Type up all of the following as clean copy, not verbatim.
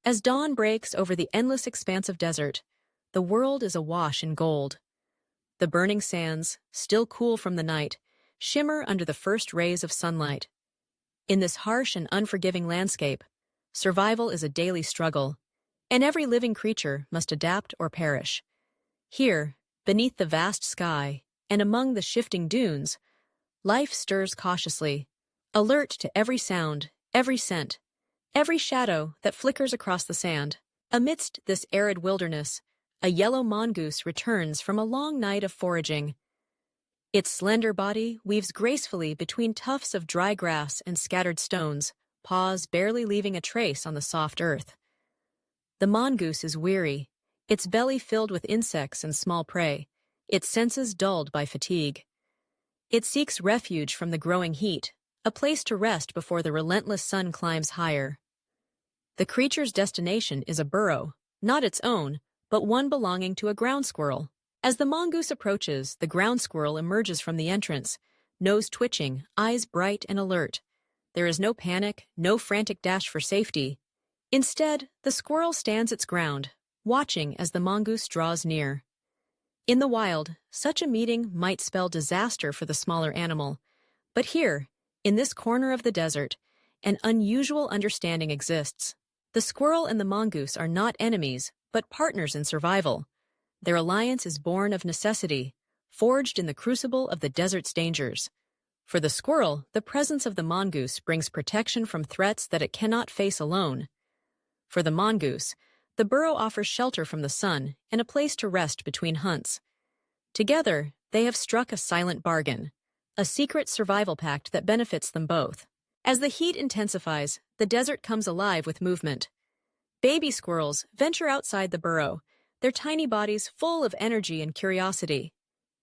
As dawn breaks over the endless expanse of desert, the world is awash in gold. The burning sands, still cool from the night, shimmer under the first rays of sunlight. In this harsh and unforgiving landscape, survival is a daily struggle, and every living creature must adapt or perish. Here, beneath the vast sky and among the shifting dunes, life stirs cautiously, alert to every sound, every scent, every shadow that flickers across the sand. Amidst this arid wilderness, a yellow mongoose returns from a long night of foraging. Its slender body weaves gracefully between tufts of dry grass and scattered stones, paws barely leaving a trace on the soft earth. The mongoose is weary, its belly filled with insects and small prey, its senses dulled by fatigue. It seeks refuge from the growing heat, a place to rest before the relentless sun climbs higher. The creature's destination is a burrow, not its own, but one belonging to a ground squirrel. As the mongoose approaches, the ground squirrel emerges from the entrance, nose twitching, eyes bright and alert. There is no panic, no frantic dash for safety. Instead, the squirrel stands its ground, watching as the mongoose draws near. In the wild, such a meeting might spell disaster for the smaller animal. But here, in this corner of the desert, an unusual understanding exists. The squirrel and the mongoose are not enemies, but partners in survival. Their alliance is born of necessity, forged in the crucible of the desert's dangers. For the squirrel, the presence of the mongoose brings protection from threats that it cannot face alone. For the mongoose, the burrow offers shelter from the sun and a place to rest between hunts. Together, they have struck a silent bargain, a secret survival pact that benefits them both. As the heat intensifies, the desert comes alive with movement. Baby squirrels venture outside the burrow, their tiny bodies full of energy and curiosity.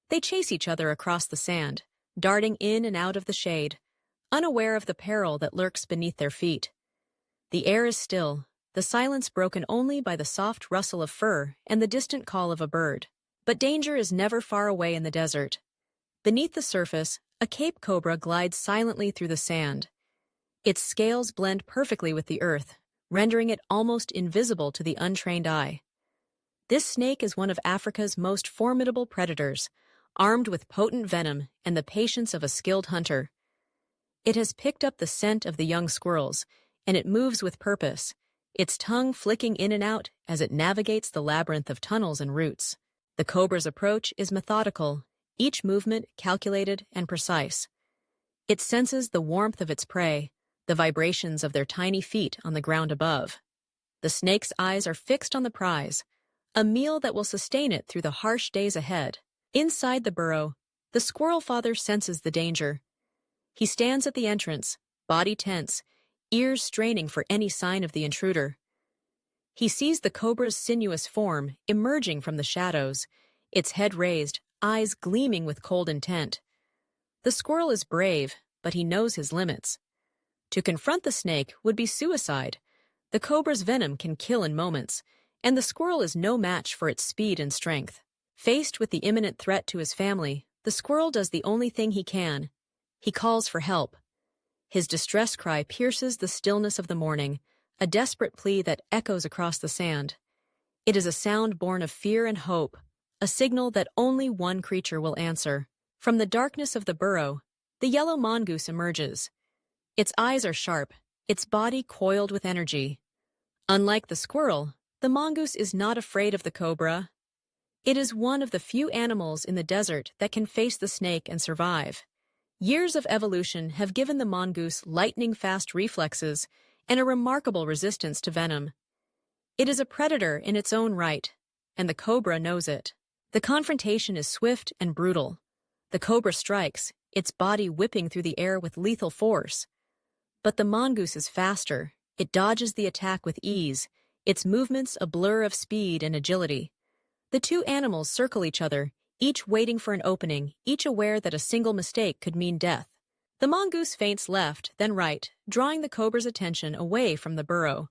They chase each other across the sand, darting in and out of the shade, unaware of the peril that lurks beneath their feet. The air is still, the silence broken only by the soft rustle of fur and the distant call of a bird. But danger is never far away in the desert. Beneath the surface, a Cape cobra glides silently through the sand. Its scales blend perfectly with the earth, rendering it almost invisible to the untrained eye. This snake is one of Africa's most formidable predators, armed with potent venom and the patience of a skilled hunter. It has picked up the scent of the young squirrels, and it moves with purpose, its tongue flicking in and out as it navigates the labyrinth of tunnels and roots. The cobra's approach is methodical, each movement calculated and precise. It senses the warmth of its prey, the vibrations of their tiny feet on the ground above. The snake's eyes are fixed on the prize, a meal that will sustain it through the harsh days ahead. Inside the burrow, the squirrel father senses the danger. He stands at the entrance, body tense, ears straining for any sign of the intruder. He sees the cobra's sinuous form emerging from the shadows, its head raised, eyes gleaming with cold intent. The squirrel is brave, but he knows his limits. To confront the snake would be suicide. The cobra's venom can kill in moments, and the squirrel is no match for its speed and strength. Faced with the imminent threat to his family, the squirrel does the only thing he can. He calls for help. His distress cry pierces the stillness of the morning, a desperate plea that echoes across the sand. It is a sound born of fear and hope, a signal that only one creature will answer. From the darkness of the burrow, the yellow mongoose emerges. Its eyes are sharp, its body coiled with energy. Unlike the squirrel, the mongoose is not afraid of the cobra. It is one of the few animals in the desert that can face the snake and survive. Years of evolution have given the mongoose lightning-fast reflexes and a remarkable resistance to venom. It is a predator in its own right, and the cobra knows it. The confrontation is swift and brutal. The cobra strikes, its body whipping through the air with lethal force. But the mongoose is faster. It dodges the attack with ease, its movements a blur of speed and agility. The two animals circle each other, each waiting for an opening, each aware that a single mistake could mean death. The mongoose feints left, then right, drawing the cobra's attention away from the burrow.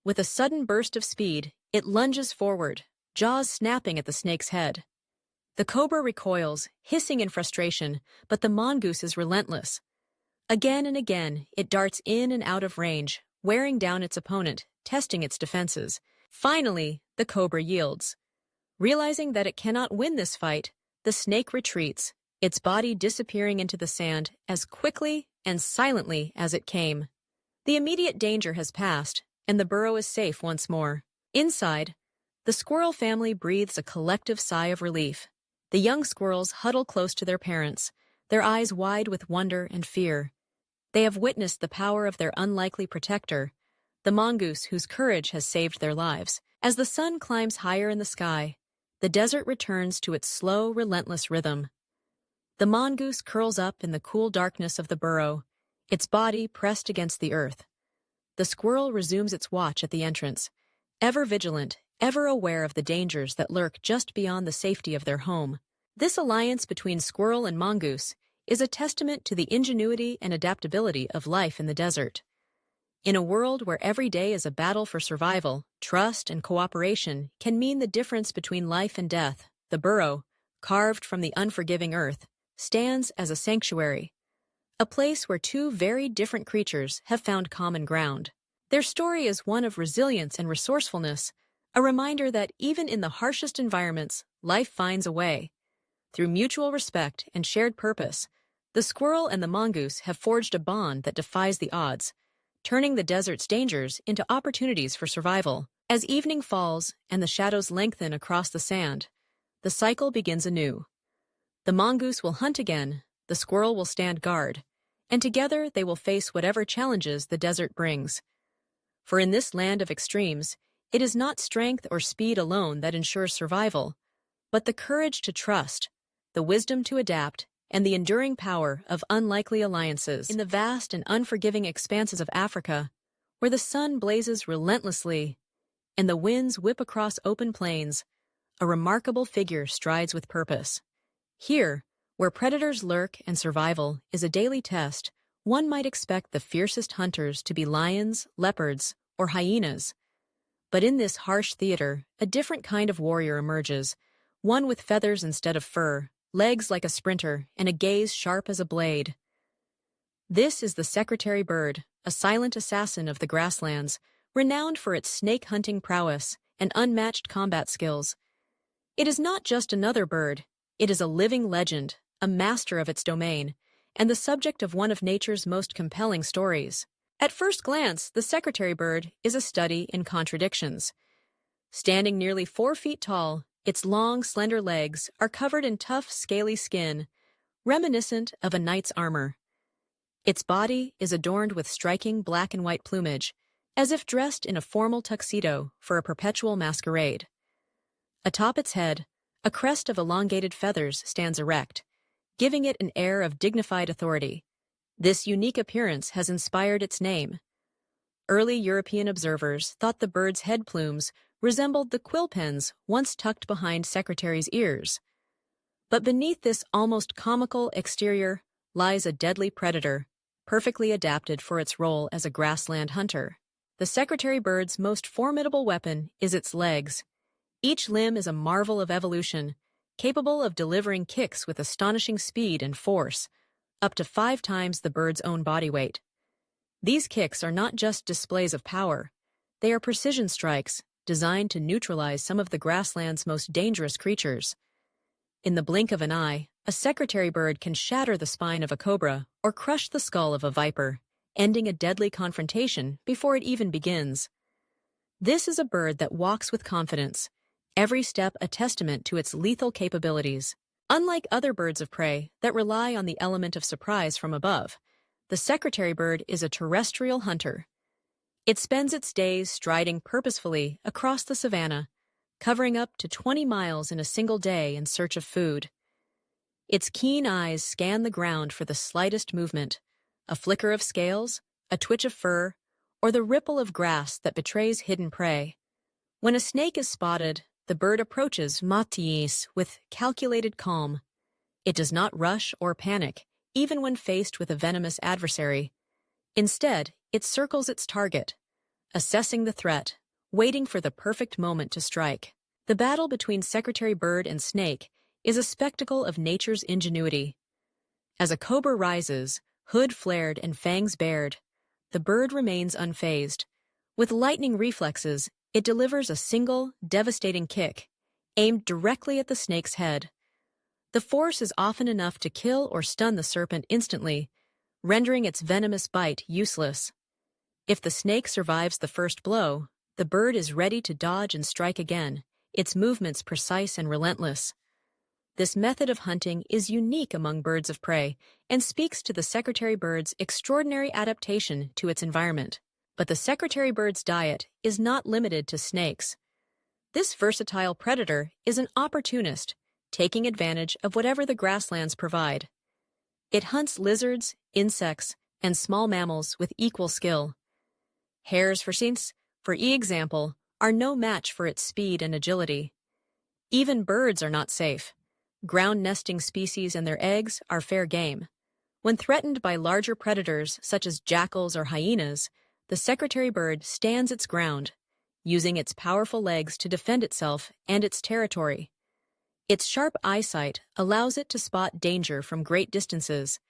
With a sudden burst of speed, it lunges forward, jaws snapping at the snake's head. The cobra recoils, hissing in frustration, but the mongoose is relentless. Again and again, it darts in and out of range, wearing down its opponent, testing its defenses. Finally, the cobra yields. Realizing that it cannot win this fight, the snake retreats, its body disappearing into the sand as quickly and silently as it came. The immediate danger has passed, and the burrow is safe once more. Inside, the squirrel family breathes a collective sigh of relief. The young squirrels huddle close to their parents, their eyes wide with wonder and fear. They have witnessed the power of their unlikely protector, the mongoose whose courage has saved their lives. As the sun climbs higher in the sky, the desert returns to its slow, relentless rhythm. The mongoose curls up in the cool darkness of the burrow, its body pressed against the earth. The squirrel resumes its watch at the entrance, ever vigilant, ever aware of the dangers that lurk just beyond the safety of their home. This alliance between squirrel and mongoose is a testament to the ingenuity and adaptability of life in the desert. In a world where every day is a battle for survival, trust and cooperation can mean the difference between life and death. The burrow, carved from the unforgiving earth, stands as a sanctuary, a place where two very different creatures have found common ground. Their story is one of resilience and resourcefulness, a reminder that even in the harshest environments, life finds a way. Through mutual respect and shared purpose, the squirrel and the mongoose have forged a bond that defies the odds, turning the desert's dangers into opportunities for survival. As evening falls and the shadows lengthen across the sand, the cycle begins anew. The mongoose will hunt again, the squirrel will stand guard, and together they will face whatever challenges the desert brings. For in this land of extremes, it is not strength or speed alone that ensures survival, but the courage to trust, the wisdom to adapt, and the enduring power of unlikely alliances. In the vast and unforgiving expanses of Africa, where the sun blazes relentlessly and the winds whip across open plains, a remarkable figure strides with purpose. Here, where predators lurk and survival is a daily test, one might expect the fiercest hunters to be lions, leopards, or hyenas. But in this harsh theater, a different kind of warrior emerges, one with feathers instead of fur, legs like a sprinter, and a gaze sharp as a blade. This is the secretary bird, a silent assassin of the grasslands, renowned for its snake-hunting prowess and unmatched combat skills. It is not just another bird, it is a living legend, a master of its domain, and the subject of one of nature's most compelling stories. At first glance, the secretary bird is a study in contradictions. Standing nearly 4 feet tall, its long, slender legs are covered in tough, scaly skin, reminiscent of a knight's armor. Its body is adorned with striking black and white plumage, as if dressed in a formal tuxedo for a perpetual masquerade. Atop its head, a crest of elongated feathers stands erect, giving it an air of dignified authority. This unique appearance has inspired its name. Early European observers thought the bird's head plumes resembled the quill pens once tucked behind secretaries' ears. But beneath this almost comical exterior lies a deadly predator, perfectly adapted for its role as a grassland hunter. The secretary bird's most formidable weapon is its legs. Each limb is a marvel of evolution, capable of delivering kicks with astonishing speed and force, up to 5 times the bird's own body weight. These kicks are not just displays of power, they are precision strikes designed to neutralize some of the grassland's most dangerous creatures. In the blink of an eye, a secretary bird can shatter the spine of a cobra or crush the skull of a viper, ending a deadly confrontation before it even begins. This is a bird that walks with confidence, every step a testament to its lethal capabilities. Unlike other birds of prey that rely on the element of surprise from above, the secretary bird is a terrestrial hunter. It spends its days striding purposefully across the savanna, covering up to 20 miles in a single day in search of food. Its keen eyes scan the ground for the slightest movement, a flicker of scales, a twitch of fur, or the ripple of grass that betrays hidden prey. When a snake is spotted, the bird approaches Mathias with calculated calm. It does not rush or panic, even when faced with a venomous adversary. Instead, it circles its target, assessing the threat, waiting for the perfect moment to strike. The battle between secretary bird and snake is a spectacle of nature's ingenuity. As a cobra rises, hood flared and fangs bared, the bird remains unfazed. With lightning reflexes, it delivers a single, devastating kick, aimed directly at the snake's head. The force is often enough to kill or stun the serpent instantly, rendering its venomous bite useless. If the snake survives the first blow, the bird is ready to dodge and strike again, its movements precise and relentless. This method of hunting is unique among birds of prey and speaks to the secretary bird's extraordinary adaptation to its environment. But the secretary bird's diet is not limited to snakes. This versatile predator is an opportunist, taking advantage of whatever the grasslands provide. It hunts lizards, insects, and small mammals with equal skill. Hares, for example, are no match for its speed and agility. Even birds are not safe. Ground-nesting species and their eggs are fair game. When threatened by larger predators such as jackals or hyenas, the secretary bird stands its ground, using its powerful legs to defend itself and its territory. Its sharp eyesight allows it to spot danger from great distances,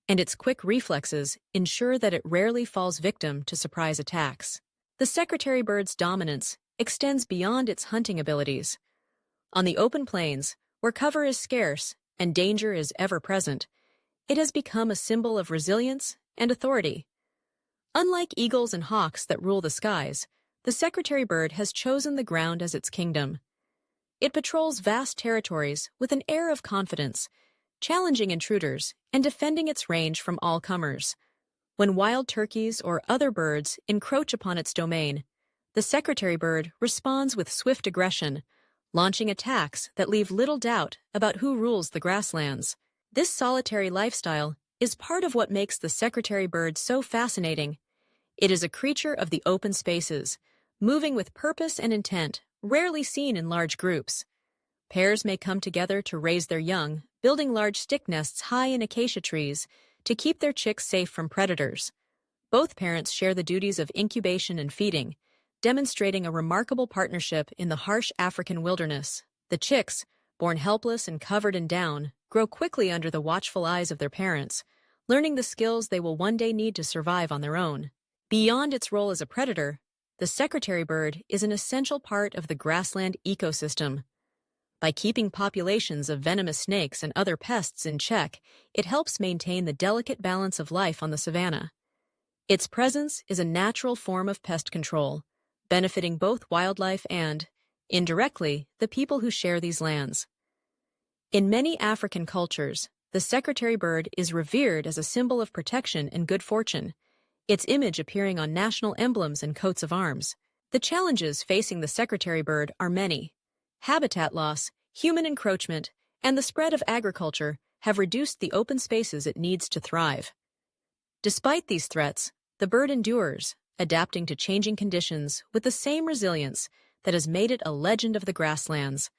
and its quick reflexes ensure that it rarely falls victim to surprise attacks. The secretary bird's dominance extends beyond its hunting abilities. On the open plains, where cover is scarce and danger is ever present, it has become a symbol of resilience and authority. Unlike eagles and hawks that rule the skies, the secretary bird has chosen the ground as its kingdom. It patrols vast territories with an air of confidence, challenging intruders and defending its range from all comers. When wild turkeys or other birds encroach upon its domain, the secretary bird responds with swift aggression, launching attacks that leave little doubt about who rules the grasslands. This solitary lifestyle is part of what makes the secretary bird so fascinating. It is a creature of the open spaces, moving with purpose and intent, rarely seen in large groups. Pairs may come together to raise their young, building large stick nests high in acacia trees to keep their chicks safe from predators. Both parents share the duties of incubation and feeding, demonstrating a remarkable partnership in the harsh African wilderness. The chicks, born helpless and covered in down, grow quickly under the watchful eyes of their parents, learning the skills they will one day need to survive on their own. Beyond its role as a predator, the secretary bird is an essential part of the grassland ecosystem. By keeping populations of venomous snakes and other pests in check, it helps maintain the delicate balance of life on the savanna. Its presence is a natural form of pest control, benefiting both wildlife and, indirectly, the people who share these lands. In many African cultures, the secretary bird is revered as a symbol of protection and good fortune, its image appearing on national emblems and coats of arms. The challenges facing the secretary bird are many. Habitat loss, human encroachment, and the spread of agriculture have reduced the open spaces it needs to thrive. Despite these threats, the bird endures, adapting to changing conditions with the same resilience that has made it a legend of the grasslands.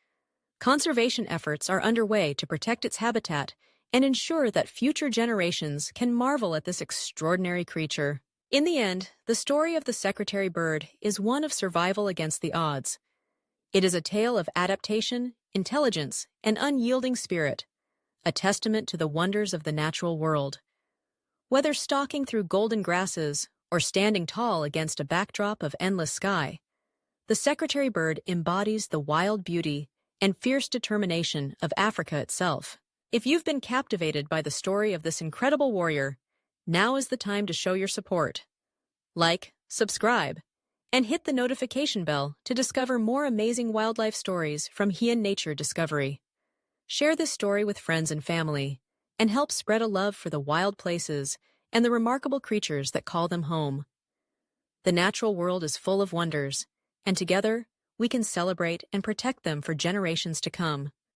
Conservation efforts are underway to protect its habitat and ensure that future generations can marvel at this extraordinary creature. In the end, the story of the secretary bird is one of survival against the odds. It is a tale of adaptation, intelligence, and unyielding spirit, a testament to the wonders of the natural world. Whether stalking through golden grasses or standing tall against a backdrop of endless sky, the secretary bird embodies the wild beauty and fierce determination of Africa itself. If you've been captivated by the story of this incredible warrior, now is the time to show your support. Like, subscribe, and hit the notification bell to discover more amazing wildlife stories from Hien Nature Discovery. Share this story with friends and family, and help spread a love for the wild places and the remarkable creatures that call them home. The natural world is full of wonders, and together we can celebrate and protect them for generations to come.